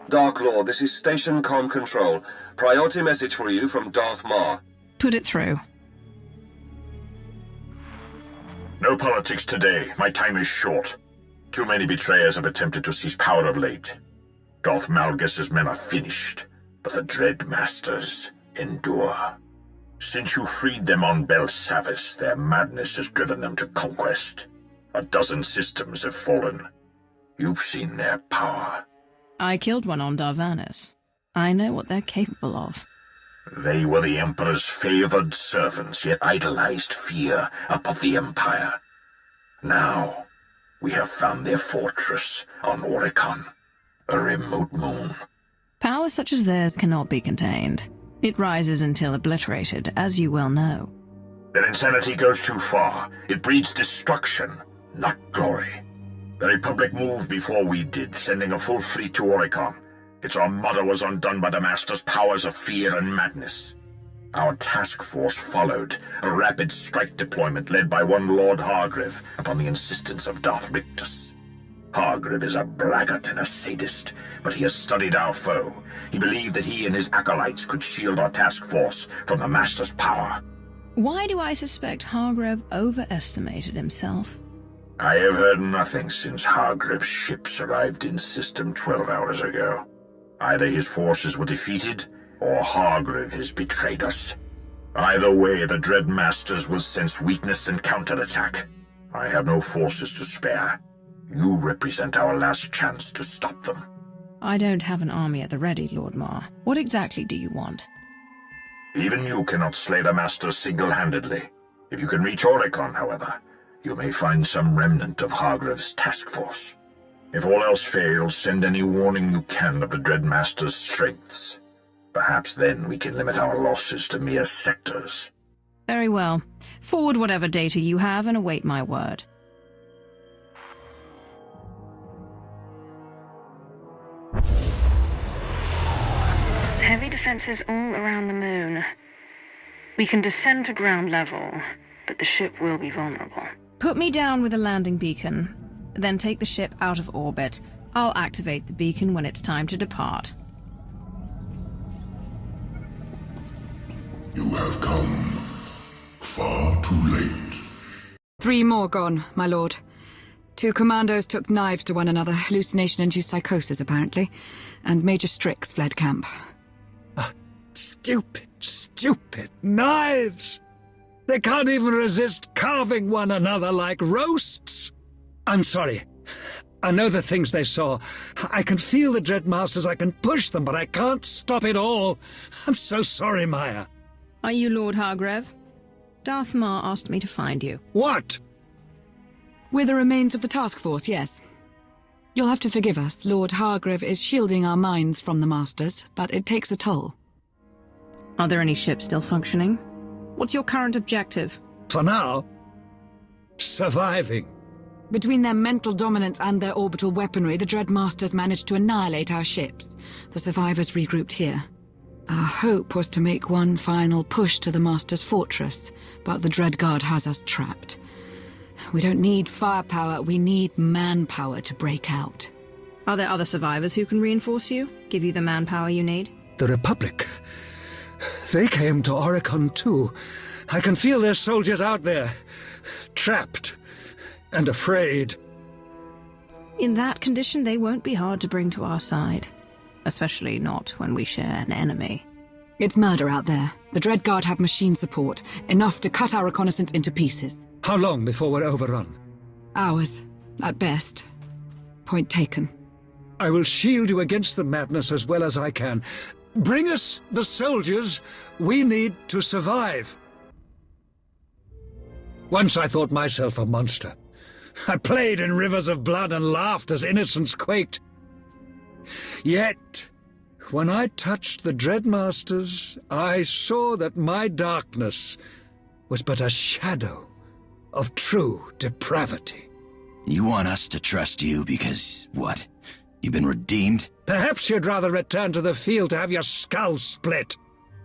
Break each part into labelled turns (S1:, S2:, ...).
S1: Dark Lord, this is Station Com Control. Priority message for you from Darth Maul.
S2: Put it through.
S3: No politics today. My time is short. Too many betrayers have attempted to seize power of late. Darth Malgus's men are finished, but the Dread Masters endure. Since you freed them on Belsavis, their madness has driven them to conquest. A dozen systems have fallen. You've seen their power.
S2: I killed one on Darvanis. I know what they're capable of.
S3: They were the Emperor's favored servants, yet idolized fear above the Empire. Now, we have found their fortress on Oricon, a remote moon.
S2: Power such as theirs cannot be contained. It rises until obliterated, as you well know.
S3: Their insanity goes too far. It breeds destruction, not glory. The Republic moved before we did, sending a full fleet to Oricon. Its armada was undone by the Master's powers of fear and madness. Our task force followed, a rapid strike deployment led by one Lord Hargreave upon the insistence of Darth Rictus. Hargreave is a braggart and a sadist, but he has studied our foe. He believed that he and his acolytes could shield our task force from the Master's power.
S2: Why do I suspect Hargrave overestimated himself?
S3: I have heard nothing since Hargreave's ships arrived in System 12 hours ago. Either his forces were defeated, or Hargreave has betrayed us. Either way, the Dread Masters will sense weakness and counterattack. I have no forces to spare. You represent our last chance to stop them.
S2: I don't have an army at the ready, Lord Mar. What exactly do you want?
S3: Even you cannot slay the Masters single-handedly. If you can reach Oricon, however, you may find some remnant of Hargreave's task force. If all else fails, send any warning you can of the Dread Master's strengths. Perhaps then we can limit our losses to mere sectors.
S2: Very well. Forward whatever data you have and await my word. Heavy defenses all around the moon. We can descend to ground level, but the ship will be vulnerable. Put me down with a landing beacon. Then take the ship out of orbit. I'll activate the beacon when it's time to depart.
S4: You have come far too late.
S5: 3 more gone, my lord. 2 commandos took knives to one another, hallucination-induced psychosis, apparently, and Major Strix fled camp.
S6: Stupid knives! They can't even resist carving one another like roasts! I'm sorry. I know the things they saw. I can feel the Dread Masters, I can push them, but I can't stop it all. I'm so sorry, Maya.
S2: Are you Lord Hargrave? Darth Mar asked me to find you.
S6: What?
S5: We're the remains of the task force, yes. You'll have to forgive us. Lord Hargrave is shielding our minds from the Masters, but it takes a toll.
S2: Are there any ships still functioning? What's your current objective?
S6: For now, surviving.
S5: Between their mental dominance and their orbital weaponry, the Dread Masters managed to annihilate our ships. The survivors regrouped here. Our hope was to make one final push to the Master's fortress, but the Dread Guard has us trapped. We don't need firepower, we need manpower to break out.
S2: Are there other survivors who can reinforce you? Give you the manpower you need?
S6: The Republic. They came to Oricon too. I can feel their soldiers out there, trapped and afraid.
S2: In that condition, they won't be hard to bring to our side. Especially not when we share an enemy.
S5: It's murder out there. The Dread Guard have machine support, enough to cut our reconnaissance into pieces.
S6: How long before we're overrun?
S5: Hours, at best. Point taken.
S6: I will shield you against the madness as well as I can. Bring us the soldiers we need to survive. Once I thought myself a monster. I played in rivers of blood and laughed as innocence quaked. Yet, when I touched the Dread Masters, I saw that my darkness was but a shadow of true depravity.
S7: You want us to trust you because, what? You've been redeemed?
S6: Perhaps you'd rather return to the field to have your skull split.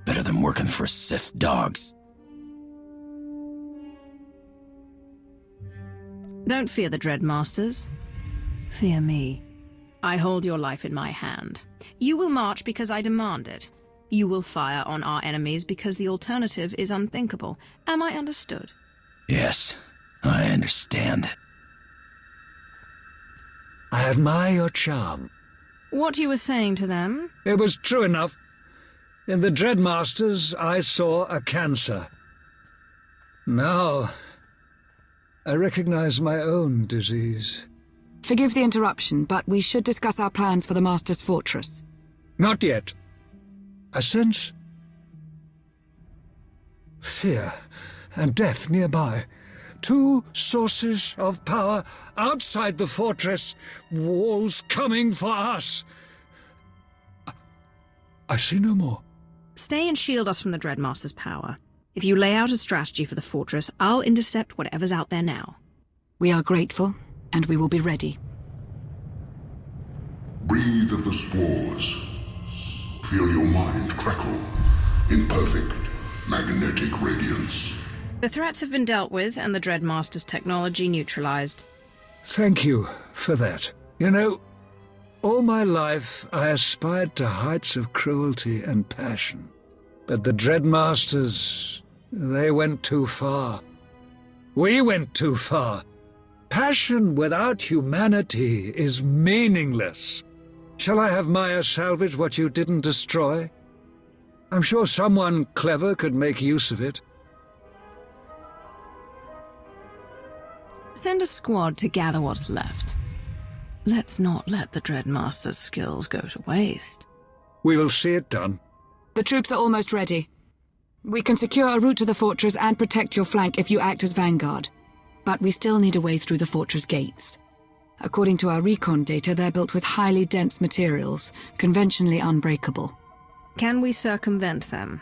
S7: Better than working for Sith dogs.
S2: Don't fear the Dread Masters. Fear me. I hold your life in my hand. You will march because I demand it. You will fire on our enemies because the alternative is unthinkable. Am I understood?
S7: Yes, I understand.
S6: I admire your charm.
S2: What you were saying to them?
S6: It was true enough. In the Dreadmasters, I saw a cancer. Now, I recognize my own disease.
S5: Forgive the interruption, but we should discuss our plans for the Master's Fortress.
S6: Not yet. I sense fear and death nearby. Two sources of power outside the fortress. Walls coming for us. I see no more.
S2: Stay and shield us from the Dreadmaster's power. If you lay out a strategy for the fortress, I'll intercept whatever's out there now.
S5: We are grateful, and we will be ready.
S4: Breathe of the spores. Feel your mind crackle in perfect magnetic radiance.
S2: The threats have been dealt with, and the Dreadmaster's technology neutralized.
S6: Thank you for that. You know, all my life I aspired to heights of cruelty and passion. But the Dreadmasters, they went too far. We went too far. Passion without humanity is meaningless. Shall I have Maya salvage what you didn't destroy? I'm sure someone clever could make use of it.
S2: Send a squad to gather what's left. Let's not let the Dreadmaster's skills go to waste.
S6: We will see it done.
S5: The troops are almost ready. We can secure a route to the fortress and protect your flank if you act as vanguard. But we still need a way through the fortress gates. According to our recon data, they're built with highly dense materials, conventionally unbreakable.
S2: Can we circumvent them?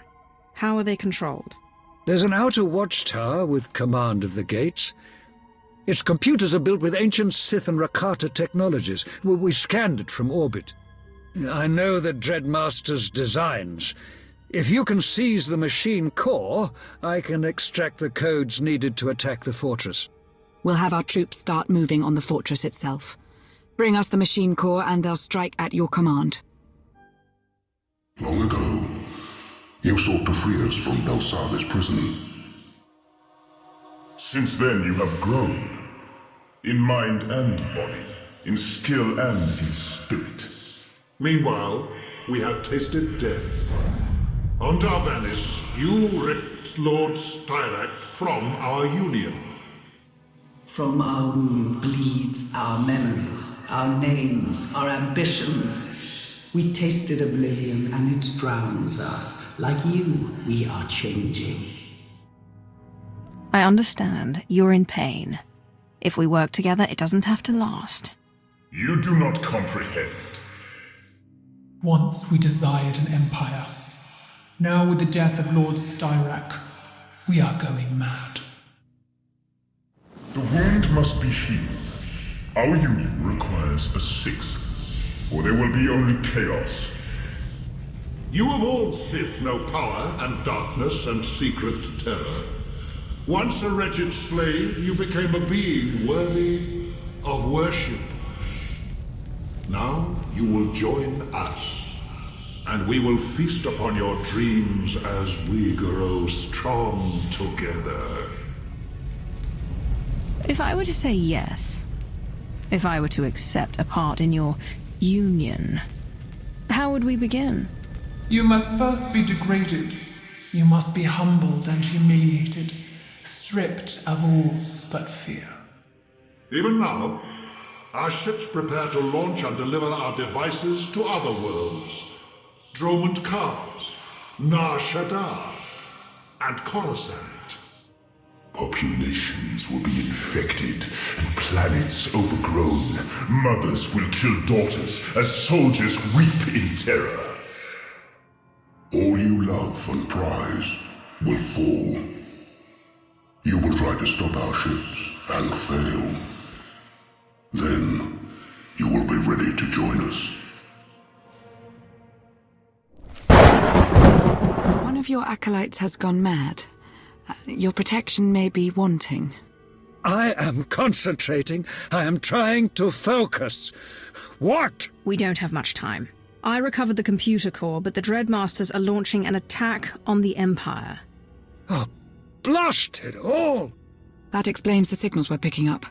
S2: How are they controlled?
S6: There's an outer watchtower with command of the gates. Its computers are built with ancient Sith and Rakata technologies. We scanned it from orbit. I know the Dreadmaster's designs. If you can seize the machine core, I can extract the codes needed to attack the fortress.
S5: We'll have our troops start moving on the fortress itself. Bring us the machine core and they'll strike at your command.
S4: Long ago, you sought to free us from Belsava's prison.
S8: Since then you have grown. In mind and body, in skill and in spirit.
S9: Meanwhile, we have tasted death. On Darvanis, you ripped Lord Styrak from our union.
S10: From our wound bleeds our memories, our names, our ambitions. We tasted oblivion and it drowns us. Like you, we are changing.
S2: I understand. You're in pain. If we work together, it doesn't have to last.
S8: You do not comprehend.
S11: Once we desired an empire. Now with the death of Lord Styrak, we are going mad.
S8: The wound must be healed. Our union requires a sixth, or there will be only chaos.
S9: You of all Sith know power and darkness and secret terror. Once a wretched slave, you became a being worthy of worship. Now you will join us, and we will feast upon your dreams as we grow strong together.
S2: If I were to say yes, if I were to accept a part in your union, how would we begin?
S11: You must first be degraded. You must be humbled and humiliated, stripped of all but fear.
S9: Even now, our ships prepare to launch and deliver our devices to other worlds. Dromund Kars, Nar Shaddaa, and Coruscant.
S4: Populations will be infected and planets overgrown.
S8: Mothers will kill daughters as soldiers weep in terror.
S4: All you love and prize will fall. You will try to stop our ships and fail. Then you will be ready to join us.
S5: One of your acolytes has gone mad. Your protection may be wanting.
S6: I am concentrating. I am trying to focus. What?
S2: We don't have much time. I recovered the computer core, but the Dreadmasters are launching an attack on the Empire.
S6: Oh, blast it all!
S5: That explains the signals we're picking up.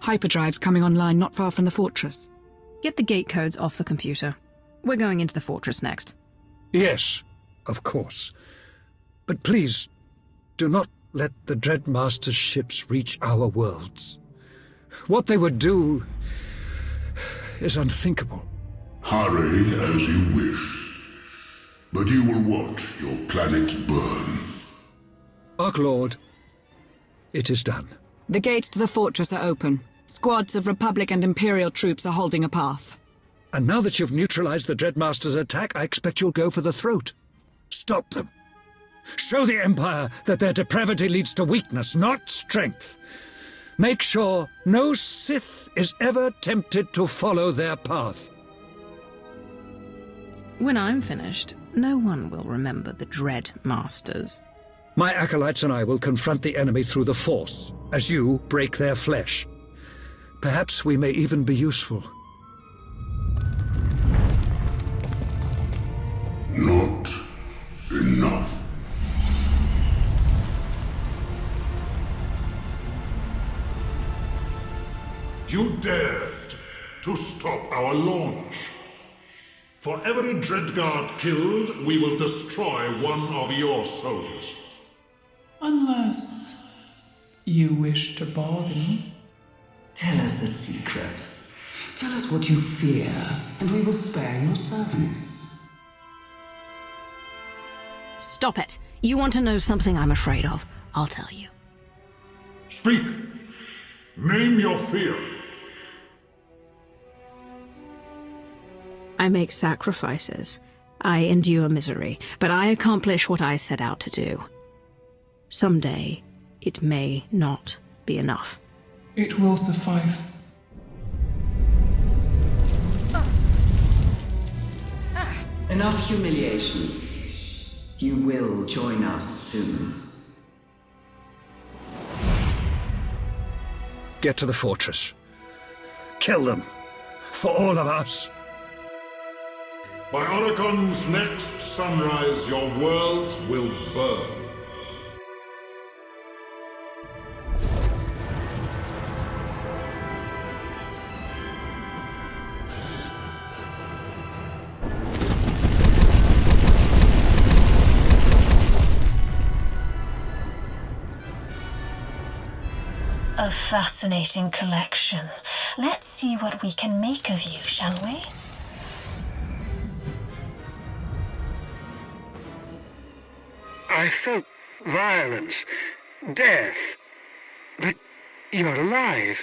S5: Hyperdrives coming online not far from the fortress.
S2: Get the gate codes off the computer. We're going into the fortress next.
S6: Yes, of course. But please, do not let the Dreadmaster's ships reach our worlds. What they would do is unthinkable.
S4: Hurry as you wish, but you will watch your planets burn.
S6: Ark Lord, it is done.
S5: The gates to the fortress are open. Squads of Republic and Imperial troops are holding a path.
S6: And now that you've neutralized the Dreadmaster's attack, I expect you'll go for the throat. Stop them. Show the Empire that their depravity leads to weakness, not strength. Make sure no Sith is ever tempted to follow their path.
S2: When I'm finished, no one will remember the Dreadmasters.
S6: My acolytes and I will confront the enemy through the Force, as you break their flesh. Perhaps we may even be useful.
S4: Not enough.
S9: You dared to stop our launch. For every Dreadguard killed, we will destroy one of your soldiers.
S11: Unless you wish to bargain.
S10: Tell us a secret. Tell us what you fear, and we will spare your servants.
S2: Stop it. You want to know something I'm afraid of? I'll tell you.
S9: Speak. Name your fear.
S2: I make sacrifices. I endure misery, but I accomplish what I set out to do. Someday, it may not be enough.
S11: It will suffice.
S10: Enough humiliations. You will join us soon.
S6: Get to the fortress. Kill them. For all of us.
S9: By Orocon's next sunrise, your worlds will burn.
S12: A fascinating collection. Let's see what we can make of you, shall we?
S6: I felt violence, death, but you're alive.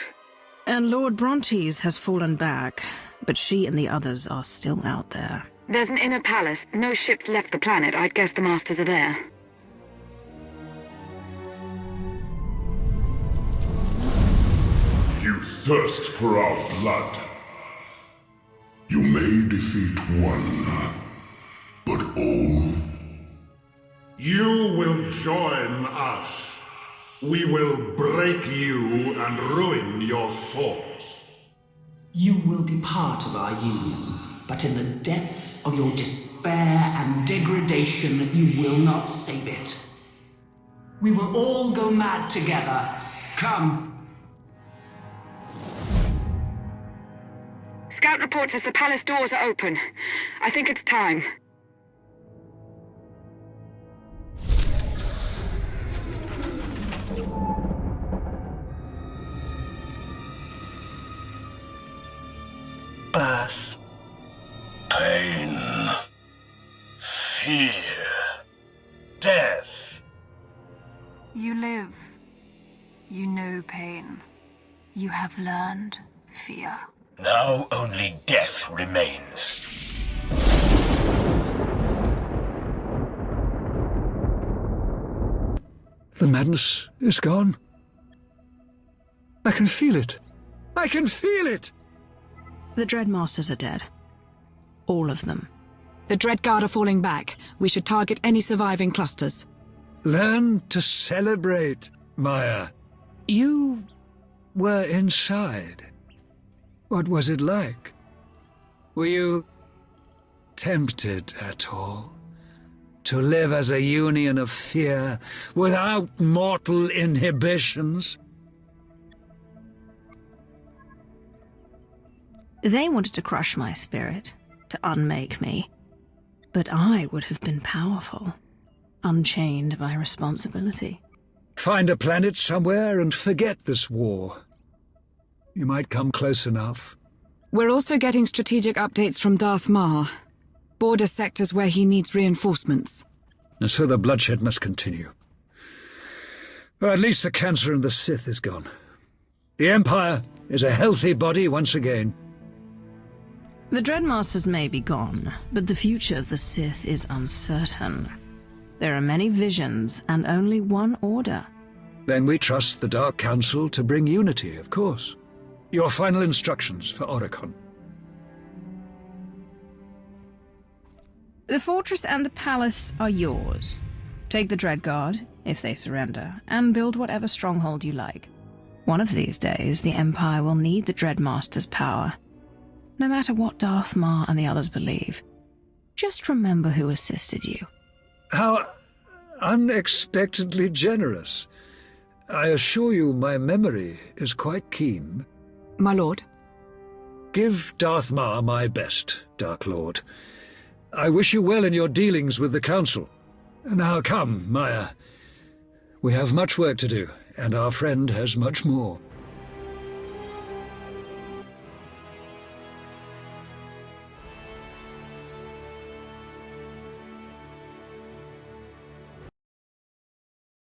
S2: And Lord Brontes has fallen back, but she and the others are still out there.
S13: There's an inner palace. No ships left the planet. I'd guess the Masters are there.
S8: You thirst for our blood.
S4: You may defeat one, but all?
S9: You will join us. We will break you and ruin your thoughts.
S10: You will be part of our union, but in the depths of your despair and degradation, you will not save it. We will all go mad together. Come.
S13: Scout report says the palace doors are open. I think it's time.
S3: Birth. Pain. Fear. Death.
S2: You live. You know pain. You have learned fear.
S3: Now only death remains.
S6: The madness is gone. I can feel it. I can feel it!
S2: The Dreadmasters are dead. All of them.
S5: The Dreadguard are falling back. We should target any surviving clusters.
S6: Learn to celebrate, Maya.
S2: You
S6: were inside, what was it like? Were you tempted at all to live as a union of fear without mortal inhibitions?
S2: They wanted to crush my spirit, to unmake me. But I would have been powerful, unchained by responsibility.
S6: Find a planet somewhere and forget this war. You might come close enough.
S5: We're also getting strategic updates from Darth Mar. Border sectors where he needs reinforcements.
S6: And so the bloodshed must continue. Well, at least the cancer and the Sith is gone. The Empire is a healthy body once again.
S2: The Dreadmasters may be gone, but the future of the Sith is uncertain. There are many visions and only one order.
S6: Then we trust the Dark Council to bring unity, of course. Your final instructions for Oricon.
S2: The fortress and the palace are yours. Take the Dreadguard, if they surrender, and build whatever stronghold you like. One of these days, the Empire will need the Dreadmaster's power. No matter what Darth Mar and the others believe, just remember who assisted you.
S6: How unexpectedly generous. I assure you my memory is quite keen.
S5: My lord?
S6: Give Darth Mar my best, Dark Lord. I wish you well in your dealings with the Council. Now come, Maya. We have much work to do, and our friend has much more.